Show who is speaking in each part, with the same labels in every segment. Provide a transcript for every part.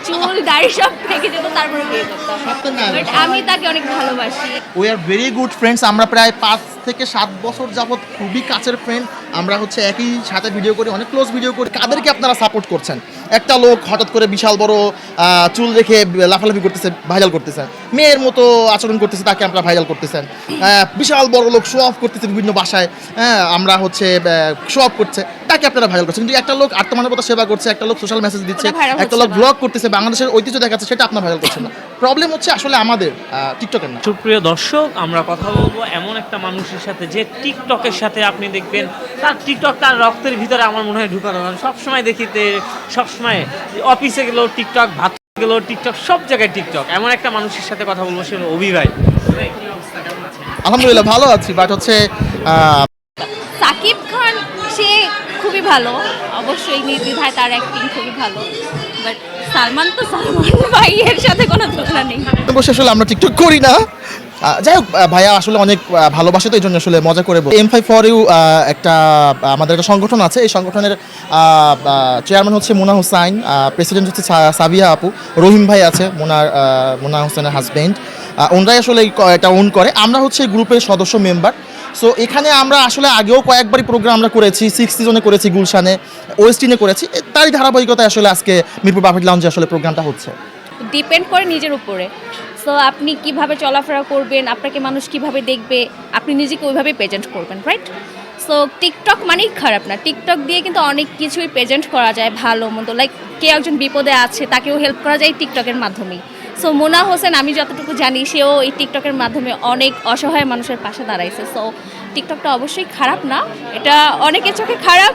Speaker 1: চুল দাড়ি সব থেকে যেত, তারপরে বিয়ে করতাম। বাট আমি তাকে অনেক ভালোবাসি।
Speaker 2: We are very good friends. আমরা প্রায় 5 থেকে 7 বছর যাবৎ খুবই কাছের ফ্রেন্ড। আমরা হচ্ছে একই সাথে ভিডিও করি, অনেক ক্লোজ ভিডিও করি। কাদেরকে আপনারা সাপোর্ট করছেন? একটা লোক হঠাৎ করে বিশাল বড় চুল রেখে লাফালাফি করতেছে, ভাইরাল করতেছেন। মেয়ের মতো আচরণ করতেছে, তাকে আপনারা ভাইরাল করতেছেন। বিশাল বড় লোক শো অফ করতেছে বিভিন্ন বাসায়, আমরা হচ্ছে শো অফ করছে, তাকে আপনারা ভাইরাল করছেন। কিন্তু একটা লোক আত্মমানবতা সেবা করছে, একটা লোক সোশ্যাল মেসেজ দিচ্ছে, একটা লোক ব্লগ করতেছে, বাংলাদেশের ঐতিহ্য দেখাচ্ছে, সেটা আপনারা ভাইরাল করছেন না। প্রবলেম হচ্ছে আসলে আমাদের টিকটকের না।
Speaker 3: সুপ্রিয় দর্শক, আমরা কথা বলবো এমন একটা মানুষের সাথে যে টিকটকের সাথে আপনি দেখবেন তার টিকটক তার রক্তের ভিতরে আমার মনে হয় ঢুকানো। সবসময় দেখিতে, সবসময় অফিসে গেলেও টিকটক, ভাত গেলেও টিকটক, সব জায়গায় টিকটক। এমন একটা মানুষের সাথে কথা বলবো, সে অভি ভাই।
Speaker 2: আলহামদুলিল্লাহ ভালো আছি, বাট হচ্ছে
Speaker 1: সাকিব খান সে খুবই ভালো, অবশ্যই নির্দ্বিধায় তার অ্যাক্টিং খুবই ভালো। বাট সালমান তো সালমান ভাইয়ের সাথে কোনো তুলনা নেই।
Speaker 2: বসে আসলে আমরা টিকটক করি না। যাই হোক, ভাইয়া আসলে অনেক ভালোবাসে, তো এই জন্য আসলে মজা করে M5 4U একটা আমাদের একটা সংগঠন আছে। এই সংগঠনের চেয়ারম্যান হচ্ছে মোনা হোসাইন, প্রেসিডেন্ট হচ্ছে সাবিয়া আপু, রহিম ভাই আছে মোনা হোসেনের হাজব্যান্ড। ওনরাই আসলে এটা ওন করে। আমরা হচ্ছে গ্রুপের সদস্য মেম্বার। সো এখানে আমরা আসলে আগেও কয়েকবারই প্রোগ্রাম আমরা করেছি, 6 সিজনে করেছি, গুলশানে, ওয়েস্টিনে করেছি। তারই ধারাবাহিকতায় আসলে আজকে মিরপুর বাফেট লাউঞ্জে আসলে প্রোগ্রামটা হচ্ছে।
Speaker 1: ডিপেন্ড করে নিজের উপরে। সো আপনি কিভাবে চলাফেরা করবেন, আপনাকে মানুষ কিভাবে দেখবে, আপনি নিজেকে ওইভাবেই প্রেজেন্ট করবেন, রাইট? সো টিকটক মানেই খারাপ না, টিকটক দিয়ে কিন্তু অনেক কিছুই প্রেজেন্ট করা যায়, ভালো মন্দ। লাইক কেউ একজন বিপদে আছে, তাকেও হেল্প করা যায় টিকটকের মাধ্যমেই। সো মোনা হোসেন, আমি যতটুকু জানি, সেও এই টিকটকের মাধ্যমে অনেক অসহায় মানুষের পাশে দাঁড়াইছে। সো টিকটকটা অবশ্যই খারাপ না, এটা অনেকের চোখে খারাপ,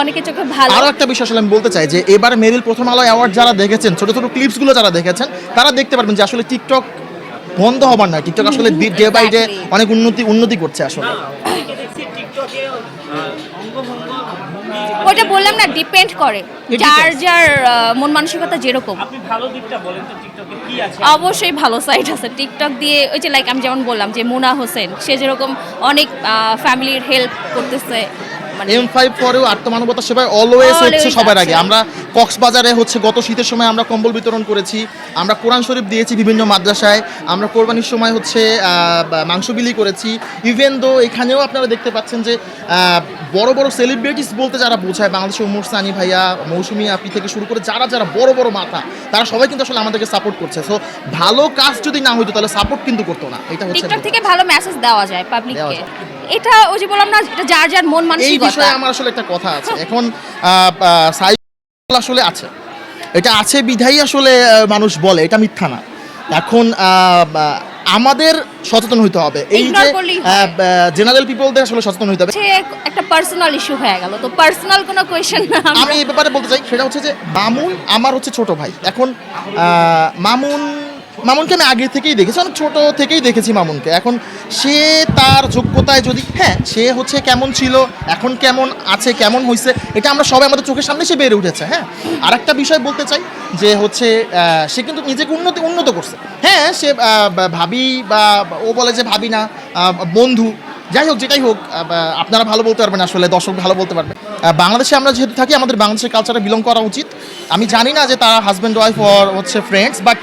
Speaker 1: অনেকের চোখে ভালো।
Speaker 2: আরও একটা বিষয় আসলে আমি বলতে চাই যে এবার মেরিল প্রথম আলো অ্যাওয়ার্ড যারা দেখেছেন, ছোটো ছোটো ক্লিপসগুলো যারা দেখেছেন, তারা দেখতে পারবেন যে আসলে টিকটক বন্ধ হবার না, টিকটক আসলে ডে বাই ডে অনেক উন্নতি করছে আসলে।
Speaker 1: ওটা বললাম না, ডিপেন্ড করে যার যার মন মানসিকতা যেরকম।
Speaker 3: আপনি ভালো দিকটা বলেন তো, টিকটকে কি আছে?
Speaker 1: অবশ্যই ভালো সাইড আছে টিকটক দিয়ে। ওই যে লাইক আমি যেমন বললাম যে মোনা হোসেন, সে যেরকম অনেক ফ্যামিলির হেল্প করতেছে।
Speaker 2: M5 4U আত্মমানবতা সেবায় অলওয়েজ হচ্ছে সবার আগে। আমরা কক্সবাজারে হচ্ছে গত শীতের সময় আমরা কম্বল বিতরণ করেছি, আমরা কোরআন শরীফ দিয়েছি বিভিন্ন মাদ্রাসায়, আমরা কোরবানির সময় হচ্ছে মাংস বিলি করেছি। ইভেন দো এখানেও আপনারা দেখতে পাচ্ছেন যে বড় বড় সেলিব্রিটিস বলতে যারা বোঝায়, বাংলাদেশের উমর সানি ভাইয়া, মৌসুমী আপি থেকে শুরু করে যারা যারা বড় বড় মাথা, তারা সবাই কিন্তু আসলে আমাদেরকে সাপোর্ট করছে। সো ভালো কাজ যদি না হইতো তাহলে সাপোর্ট কিন্তু করতো না। এটা হচ্ছে
Speaker 1: টিকটক থেকে ভালো মেসেজ দেওয়া যায় পাবলিককে। এটা ওই যে বললাম না, এটা যার যার মন
Speaker 2: এই
Speaker 1: মানসিকতা।
Speaker 2: বিষয়ে আমার আসলে একটা কথা আছে। এখন সাইকেল আসলে আছে, এটা আছে বিধাই আসলে মানুষ বলে, এটা মিথ্যা না। এখন আমাদের সচেতন হইতে হবে, এই যে জেনারেল পিপলদের আসলে সচেতন হইতে হবে।
Speaker 1: একটা পার্সোনাল ইস্যু হয়ে গেল, তো পার্সোনাল কোনো কোয়েশ্চেন না।
Speaker 2: আমি এই ব্যাপারে বলতে চাই, সেটা হচ্ছে যে মামুন আমার হচ্ছে ছোট ভাই। এখন মামুনকে আমি আগে থেকেই দেখেছি, অনেক ছোট থেকেই দেখেছি মামুনকে। এখন সে তার যোগ্যতায় যদি সে হচ্ছে কেমন ছিল, এখন কেমন আছে, কেমন হয়েছে, এটা আমরা সবাই আমাদের চোখের সামনে সে বেড়ে উঠেছে। আর একটা বিষয় বলতে চাই যে হচ্ছে সে কিন্তু নিজেকে উন্নত করছে। সে ভাবি বা ও বলে যে ভাবি না, বন্ধু, যাই হোক যেটাই হোক, আপনারা ভালো বলতে পারবেন, আসলে দর্শক ভালো বলতে পারবেন। বাংলাদেশে আমরা যেহেতু থাকি, আমাদের বাংলাদেশের কালচারে বিলং করা উচিত। আমি জানি না যে তারা হাজব্যান্ড ওয়াইফ আর হচ্ছে ফ্রেন্ডস, বাট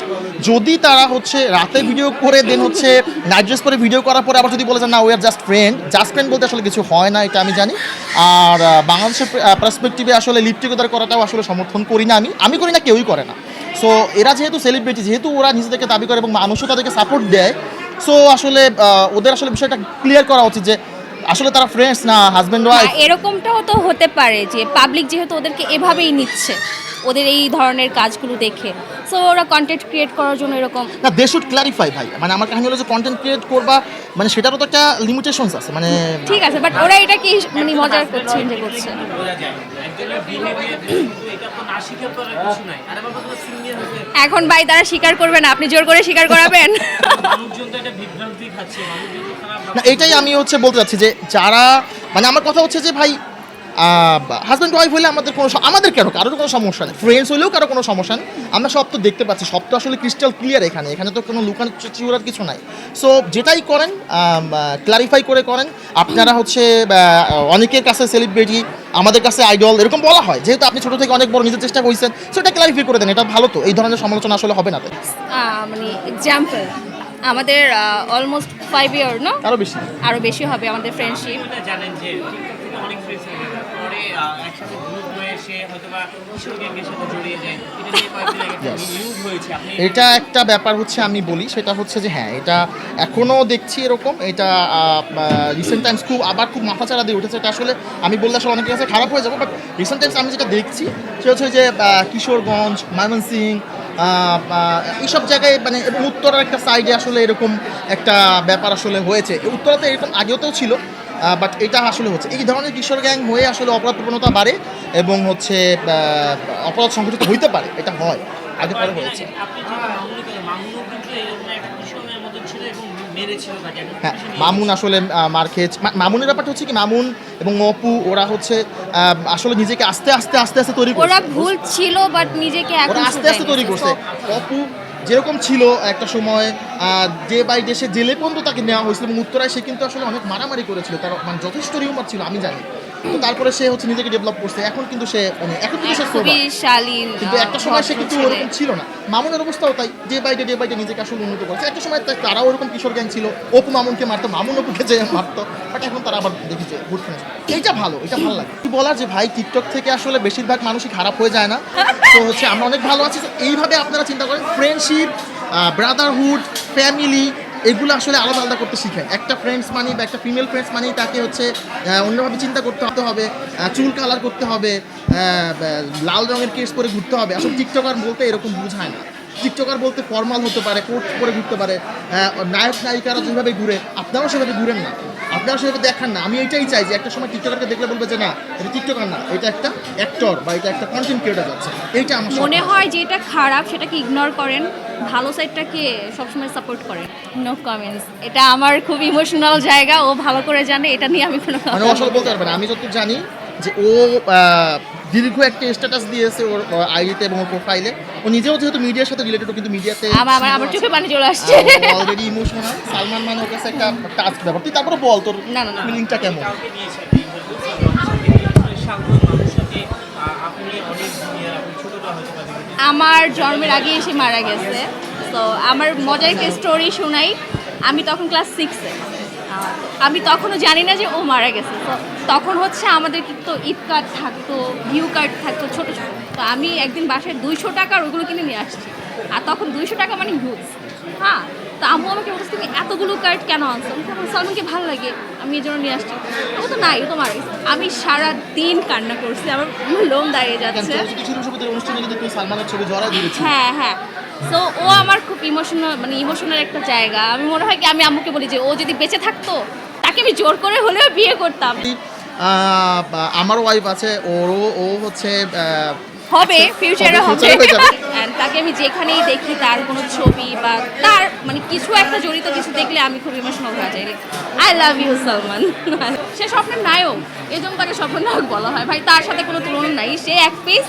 Speaker 2: যদি তারা হচ্ছে রাতে ভিডিও করে দেন হচ্ছে নাইট ড্রেস পরে ভিডিও করার পরে আবার যদি বলে যে না উই আর জাস্ট ফ্রেন্ড বলতে আসলে কিছু হয় না, এটা আমি জানি। আর বাংলাদেশের পার্সপেক্টিভে আসলে লিভ টুগেদার করাটাও আসলে সমর্থন করি না, আমি করি না, কেউই করে না। সো এরা যেহেতু সেলিব্রিটি, যেহেতু ওরা নিজেদেরকে দাবি করে এবং মানুষও তাদেরকে সাপোর্ট দেয়, সো আসলে ওদের আসলে বিষয়টা ক্লিয়ার করা উচিত যে আসলে তারা ফ্রেন্ডস না হাজব্যান্ড ওয়াইফ।
Speaker 1: এরকমটাও তো হতে পারে যে পাবলিক যেহেতু ওদেরকে এভাবেই নিচ্ছে, ওদের এই ধরনের কাজগুলো দেখে, সো ওরা কন্টেন্ট ক্রিয়েট করার জন্য এরকম
Speaker 2: না, দে শুড ক্লারিফাই ভাই। মানে আমার কাহিনী হলো যে কন্টেন্ট ক্রিয়েট করবা, মানে সেটারও তো একটা লিমিটেশনস আছে। মানে
Speaker 1: ঠিক আছে, বাট ওরা এটা কি মানে মজার করছে, এনজয় করছে। এখন ভাই তারা স্বীকার করবে না, আপনি জোর করে স্বীকার করাবেন?
Speaker 2: না, এটাই আমি হচ্ছে বলতে চাচ্ছি যে যারা, মানে আমার কথা হচ্ছে যে ভাই হাজব্যান্ড ওয়াইফ হলে আমাদের কেন কারোর কোনো সমস্যা নেই, ফ্রেন্ডস হলেও কারো কোনো সমস্যা নেই, আমরা সব তো দেখতে পাচ্ছি, সব তো আসলে ক্রিস্টাল ক্লিয়ার, এখানে তো কোনো লুকানো চিউরার কিছু নাই। সো যেটাই করেন ক্লারিফাই করে করেন। আপনারা হচ্ছে অনেকের কাছে সেলিব্রিটি, আমাদের কাছে আইডল এরকম বলা হয়, যেহেতু আপনি ছোটো থেকে অনেক বড় নিজের চেষ্টা করছেন, সো এটা ক্লারিফাই করে দেন, এটা ভালো। তো এই ধরনের সমালোচনা আসলে হবে না।
Speaker 1: মানে এক্সাম্পল আমাদের অলমোস্ট 5 ইয়ার না আরও বেশি হবে আমাদের ফ্রেন্ডশিপ।
Speaker 3: এটা জানেন যে টিকটক থেকে অনেক ফ্রেন্ডস হয়ে গেছে, পরে একসাথে গ্রুপ হয়ে সে হয়তোবা কিশোর গ্যাংয়ের সাথে জড়িয়ে যায়, এটা নিয়ে কয়েকদিন আগে একটা নিউজ হয়েছে। আপনি
Speaker 2: এটা একটা ব্যাপার হচ্ছে, আমি বলি সেটা হচ্ছে যে হ্যাঁ, এটা এখনও দেখছি এরকম। এটা রিসেন্ট টাইমস খুব মাথাচাড়া দিয়ে উঠেছে। এটা আসলে আমি বললে আসলে অনেকের কাছে খারাপ হয়ে যাবো, বাট রিসেন্ট টাইমস আমি যেটা দেখছি সেটা হচ্ছে যে কিশোরগঞ্জ, ময়মনসিংহ, এইসব জায়গায় মানে, এবং উত্তরার একটা সাইডে আসলে এরকম একটা ব্যাপার আসলে হয়েছে। উত্তরাতে এরকম আগেও ছিল, বাট এটা আসলে হচ্ছে এই ধরনের কিশোর গ্যাং হয়ে আসলে অপরাধ প্রবণতা বাড়ে এবং হচ্ছে অপরাধ সংঘটিত হইতে পারে, এটা হয়, আগে পরে হয়েছে।
Speaker 3: আপনি যেটা মামুনি করে, মামুনও কিন্তু এরকম একটা কিশোরের মতো ছিল এবং মেরেছিল তাকে।
Speaker 2: হ্যাঁ, মামুন আসলে মার খেয়েছে। মামুনের ব্যাপারটা হচ্ছে কি, মামুন এবং অপু ওরা হচ্ছে আসলে নিজেকে আস্তে আস্তে তৈরি করছে।
Speaker 1: ওরা ভুল ছিল বাট নিজেকে এখন
Speaker 2: ওরা আস্তে আস্তে তৈরি করছে। অপু যেরকম ছিল একটা সময় ডে বাই ডে, সে জেলে পর্যন্ত তাকে নেওয়া হয়েছিল, এবং উত্তরায় সে কিন্তু আসলে অনেক মারামারি করেছিল, তার মানে যথেষ্ট রিউমার ছিল আমি জানি। তো তারপরে সে হচ্ছে নিজেকে ডেভেলপ করছে, এখন কিন্তু সে
Speaker 1: খুবই শালীন,
Speaker 2: কিন্তু একটা সময় সে কিন্তু ওরকম ছিল না। মামুনের অবস্থাও তাই, ডে বাই ডে নিজেকে আসলে উন্নত করেছে। একটা সময় তারাও ওরকম কিশোর গ্যাং ছিল, অপু মামুনকে মারতো, মামুন অপুকে যে মারতো, বাট এখন তারা আবার দেখেছে গুড ফ্রেন্ডস। এইটা ভালো লাগে। কি বলার যে ভাই, টিকটক থেকে আসলে বেশিরভাগ মানুষই খারাপ হয়ে যায় না। তো হচ্ছে আমরা অনেক ভালো আছি। তো এইভাবে আপনারা চিন্তা করেন, ফ্রেন্ডশিপ, ব্রাদারহুড, ফ্যামিলি, এগুলো আসলে আলাদা আলাদা করতে শিখেন। একটা ফ্রেন্ডস মানি বা একটা ফিমেল ফ্রেন্ডস মানি তাকে হচ্ছে অন্যভাবে চিন্তা করতে হবে, চুল কালার করতে হবে, লাল রঙের কেস পরে ঘুরতে হবে। আসলে টিকটকার বলতে এরকম বোঝায় না। টিকটকার বলতে ফর্মাল হতে পারে, কোট পরে ঘুরতে পারে, নায়ক নায়িকারা যেভাবে ঘুরে আপনারাও সেভাবে ঘুরেন না, আপনারা সেভাবে দেখান না। আমি এটাই চাই যে একটা সময় টিকটকারকে দেখলে বলবে যে না, এটা টিকটকার না, এটা একটা অ্যাক্টর বা এটা একটা কন্টেন্ট ক্রিয়েটর আছে। এইটা আমার
Speaker 1: মনে হয় যে এটা খারাপ সেটাকে ইগনোর করেন, ভালো সাইডটাকে সবসময় সাপোর্ট করেন। নো কমেন্টস, এটা আমার খুব ইমোশনাল জায়গা, ও ভালো করে জানে, এটা নিয়ে আমি কোনো
Speaker 2: মানে আসলে বলতে পারবে না। আমি যতটুকু জানি যে ও দীর্ঘ একটা স্ট্যাটাস দিয়েছে ওর আইডিতে এবং ওর প্রোফাইলে। ও নিজেও যেহেতু মিডিয়ার সাথে রিলেটেড, কিন্তু মিডিয়াতে
Speaker 1: আমার চোখে পানি চলে আসছে।
Speaker 2: Already emotional. সালমান মানে ওর কাছে একটা টাচ ব্যাপার। তুই তারপরে বল তোর
Speaker 1: না
Speaker 2: ফিলিংটা কেমন?
Speaker 3: কাউকে নিয়েছে শান্ত মানুষ সাথে আপনি অনেক জুনিয়র, আপনি ছোটটা হতে পারেন।
Speaker 1: আমার জন্মের আগে এসে মারা গেছে। তো আমার মজার একটা স্টোরি শোনাই। আমি তখন ক্লাস 6-এ, আমি তখনও জানি না যে ও মারা গেছে। তো তখন হচ্ছে আমাদের কিন্তু ঈদ কার্ড থাকতো, ভিউ কার্ড থাকতো ছোটো ছোটো। তো আমি একদিন বাসায় 200 টাকার ওগুলো কিনে নিয়ে আসছি। আর তখন 200 টাকা মানে হিউজ। হ্যাঁ, তো আম্মু আমাকে বলতেছে তুমি এতগুলো কার্ড কেন আনছো? সালমানকে ভালো লাগে, আমি এই জন্য নিয়ে আসছি। ও তো নাই, ও তো মারা গেছে। আমি সারা দিন কান্না করছি, আমার লোম দাঁড়িয়ে যাচ্ছে।
Speaker 2: সালমানের ছবি জড়ায় দিয়েছে।
Speaker 1: হ্যাঁ। সো ও আমার খুব ইমোশনাল একটা জায়গা। আমি মনে হয় কি, আমি আম্মুকে বলি যে ও যদি বেঁচে থাকতো তাকে আমি জোর করে হলেও বিয়ে করতাম।
Speaker 2: আমার ওয়াইফ আছে, ও হচ্ছে
Speaker 1: হবে, ফিউচারে হবে।
Speaker 2: হয়ে যাবে।
Speaker 1: And তাকে আমি যেখানেই দেখি তার কোনো ছবি বা তার মানে কিছু একটা জড়িত কিছু দেখলে আমি খুব ইমোশনাল হয়ে যাই। I love you Salman. সে স্বপ্নের নায়ক, এই জন্য তাকে স্বপ্নের নায়ক বলা হয়। ভাই, তার সাথে কোনো তুলনা নাই। সে এক পিস।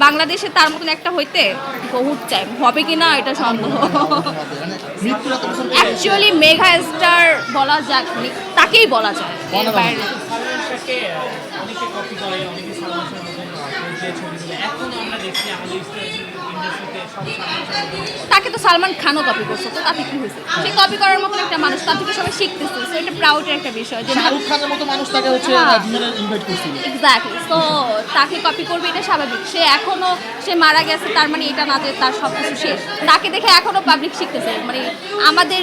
Speaker 1: বাংলাদেশে তার মতন একটা হইতে বহুত টাইম হবে কি না এটা সন্দেহ। অ্যাকচুয়ালি মেগা স্টার বলা যাক, তাকেই বলা যায়। এর বাইরে
Speaker 3: সালমানকে অনেকে কপি করে, অনেকে সালমান শাহের মতন যে ছবিগুলো এখন আমরা দেখছি আমাদের ইন্ডাস্ট্রিতে সব সালমান।
Speaker 1: তাকে তো সালমান খানও কপি করছে, তো তাতে কি হয়েছে? সে কপি করার মতন একটা মানুষ, তার থেকে সবাই শিখতেছে। সো এটা প্রাউডের একটা বিষয় যে
Speaker 2: শাহরুখ খানের মতো মানুষ তাকে হচ্ছে ডিনারে ইনভাইট করছিল।
Speaker 1: এক্স্যাক্টলি। সো তাকে কপি করবে, এটা স্বাভাবিক। সে মারা গেছে, তার মানে এটা না যে তার সব কিছু শেষ। তাকে দেখে এখনও পাবলিক শিখতেছে, মানে আমাদের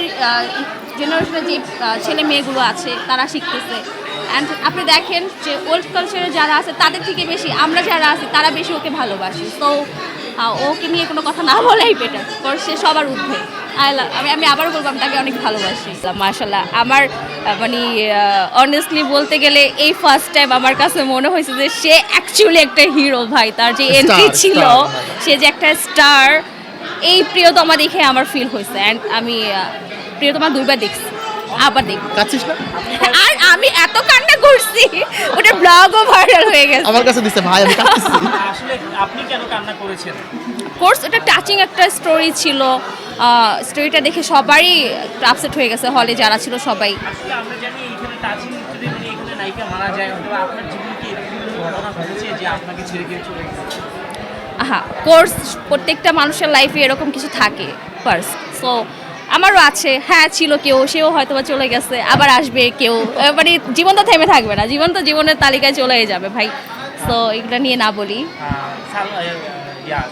Speaker 1: জেনারেশনের যে ছেলে মেয়েগুলো আছে তারা শিখতেছে। অ্যান্ড আপনি দেখেন যে ওল্ড কালচারে যারা আছে তাদের থেকে বেশি আমরা যারা আছি তারা বেশি ওকে ভালোবাসি। তো ওকে নিয়ে কোনো কথা না বলাই বেটার, কারণ সে সবার ঊর্ধ্বে। আমি আবারও বলবো, আমি তাকে অনেক ভালোবাসি। মাশাআল্লাহ, আমার মানে অনেস্টলি বলতে গেলে এই ফার্স্ট টাইম আমার কাছে মনে হয়েছে যে সে অ্যাকচুয়ালি একটা হিরো। ভাই, তার যে এন্ট্রি ছিল, সে যে একটা স্টার, এই প্রিয়তমা দেখে আমার ফিল হয়েছে। অ্যান্ড আমি প্রিয়তমা 2বার দেখছি। আবার দেখবো।
Speaker 2: কাচ্ছিস না?
Speaker 1: আর আমি এত কান্না করছি ওটা ব্লগও ভাইরাল হয়ে গেছে।
Speaker 2: আমার কাছে দিছে ভাই আমি কাচ্ছিছি।
Speaker 3: আসলে আপনি কেন কান্না করেছেন?
Speaker 1: কোর্স এটা টাচিং একটা স্টোরি ছিল, স্টোরিটা দেখে সবারই আপসেট হয়ে গেছে, হলে যারা ছিল সবাই।
Speaker 3: আসলে আমরা জানি এখানে টাচিং যদি মানে এখানে নায়িকা মারা যায়, অথবা আপনার জীবনে কি এরকম কোনো ঘটনা ঘটেছে যে আপনাকে ছেড়ে দিয়ে চলে গেছে?
Speaker 1: হ্যাঁ, কোর্স প্রত্যেকটা মানুষের লাইফে এরকম কিছু থাকে ফার্স্ট। সো আমারও আছে, হ্যাঁ ছিল কেউ, সেও হয়তো বা চলে গেছে, আবার আসবে কেউ, মানে জীবন তো থেমে থাকবে না, জীবন তো জীবনের তালিকায় চলে যাবে ভাই। সো এগুলো নিয়ে না বলি।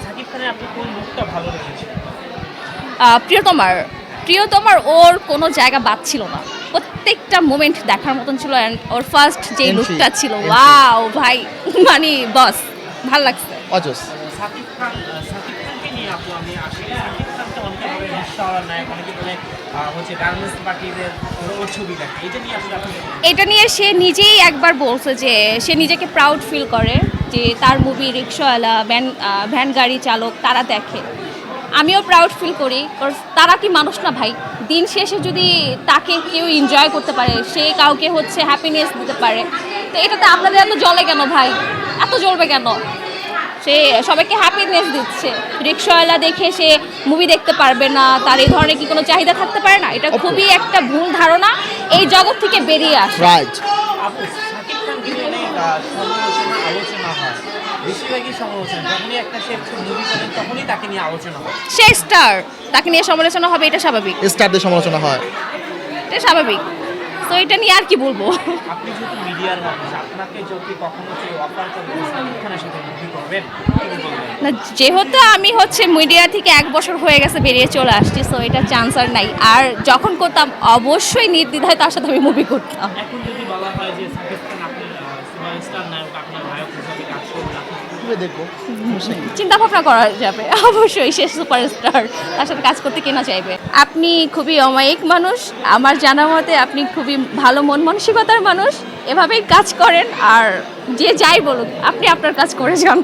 Speaker 3: সাকিব খানের আপনি কোন লুকটা ভালো লেগেছে?
Speaker 1: প্রিয়তমার ওর কোনো জায়গা বাদ ছিল না, প্রত্যেকটা মোমেন্ট দেখার মতন ছিল। অ্যান্ড ওর ফার্স্ট যে
Speaker 2: Entry,
Speaker 1: লুকটা ছিল,
Speaker 2: entry.
Speaker 1: ওয়াও ভাই, মানে বস ভাল লাগছে।
Speaker 2: অজস।
Speaker 3: সাকিব খানকে নিয়ে আমি আসলে সাকিব খানটা অনেকে বলে রিক্সাওয়ালার নায়ক, অনেকে বলে হচ্ছে গার্মেন্টস পার্টিদের ওর ছবি দেখে, এটা নিয়ে আসলে আপনি
Speaker 1: এটা নিয়ে সে নিজেই একবার বলছে যে সে নিজেকে প্রাউড ফিল করে যে তার মুভি রিক্সাওয়ালা, ভ্যান গাড়ি চালক তারা দেখে। আমিও প্রাউড ফিল করি, কারণ তারা কি মানুষ না ভাই? দিন শেষে যদি তাকে কেউ এনজয় করতে পারে, সে কাউকে হচ্ছে হ্যাপিনেস দিতে পারে, তো এটাতে আপনাদের এত জ্বলে কেন ভাই? এত জ্বলবে কেন? সে সবাইকে হ্যাপিনেস দিচ্ছে, রিক্সাওয়ালা দেখে সে মুভি দেখতে পারবে না, তার এই ধরনের কি কোনো চাহিদা থাকতে পারে না? এটা খুবই একটা ভুল ধারণা, এই জগৎ থেকে বেরিয়ে আসে।
Speaker 2: রাইট।
Speaker 3: আপু সাকিব খানকে নিয়ে অনেক সমালোচনা আলোচনা হয়, বেশিরভাগই সমালোচনা, যখনই একটা সে মুভি করেন তখনই তাকে নিয়ে আলোচনা হয়।
Speaker 1: সে স্টার, তাকে নিয়ে সমালোচনা হবে, এটা স্বাভাবিক,
Speaker 2: স্টারদের সমালোচনা হয়।
Speaker 1: এটা স্বাভাবিক। তো এটা নিয়ে আর কি বলবো?
Speaker 3: আপনি যেহেতু মিডিয়ার মানুষ, আপনাকে যদি কখনো কেউ অফার করে সাকিব খানের সাথে মুভি করবেন, কি বলবেন?
Speaker 1: না, যেহেতু আমি হচ্ছে মিডিয়া থেকে 1 বছর হয়ে গেছে বেরিয়ে চলে আসছি, সো এটা চান্স আর নাই। আর যখন করতাম অবশ্যই নির্দ্বিধায় তার সাথে আমি মুভি করতাম।
Speaker 3: এখন যদি বলা হয় যে সাকিব খান আপনার সুপারস্টার নায়ক, আপনার নায়ক হিসাবে কাজ করবেন, আপনি
Speaker 2: দেখবো
Speaker 1: চিন্তা ভাবনা করা যাবে, অবশ্যই সে সুপারস্টার, তার সাথে কাজ করতে কেনা চাইবে। আপনি খুবই অমায়িক মানুষ, আমার জানা মতে আপনি খুবই ভালো মন মানসিকতার মানুষ, এভাবেই কাজ করেন। আর যে যাই বলুক, আপনি আপনার কাজ করে যান।